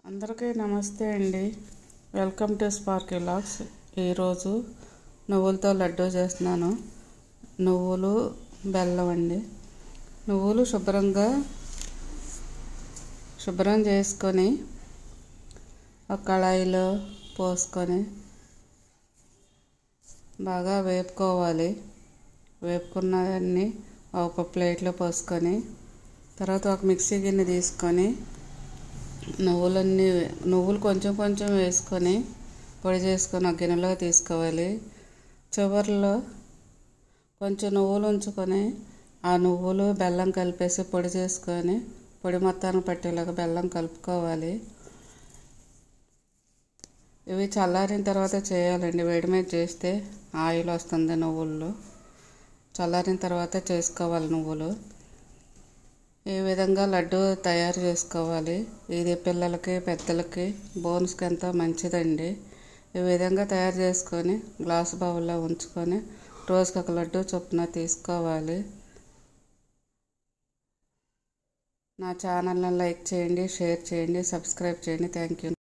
అందరికీ నమస్తే అండి. Welcome to Sparky vlogs. ఈరోజు నువ్వులతో లడ్డూ చేస్తున్నాను. నువ్వులు బెల్లం అండి. నువ్వులు శుభ్రం చేసుకొని ఒక కళాయిలో పోసుకొని బాగా వేపుకోవాలి. వేపుకున్నదాన్ని ఒక ప్లేట్లో పోసుకొని తర్వాత ఒక మిక్సీ గిన్నె తీసుకొని నువ్వులు కొంచెం కొంచెం వేసుకొని పొడి చేసుకొని ఒక గిన్నెలో తీసుకోవాలి. చివర్లో కొంచెం నువ్వులు ఉంచుకొని ఆ నువ్వులు బెల్లం కలిపేసి పొడి చేసుకొని పొడి మొత్తానికి పట్టేలాగా బెల్లం కలుపుకోవాలి. ఇవి చల్లారిన తర్వాత చేయాలండి. వేడి మీద చేస్తే ఆయిల్ వస్తుంది. నువ్వుల్లో చల్లారిన తర్వాత చేసుకోవాలి. నువ్వులు ఈ విధంగా లడ్డు తయారు చేసుకోవాలి. ఇది పిల్లలకి పెద్దలకి బోన్స్కి ఎంతో మంచిదండి. ఈ విధంగా తయారు చేసుకొని గ్లాసు బౌల్లో ఉంచుకొని రోజుకి ఒక లడ్డు చొప్పున తీసుకోవాలి. నా ఛానల్ని లైక్ చేయండి, షేర్ చేయండి, సబ్స్క్రైబ్ చేయండి. Thank you.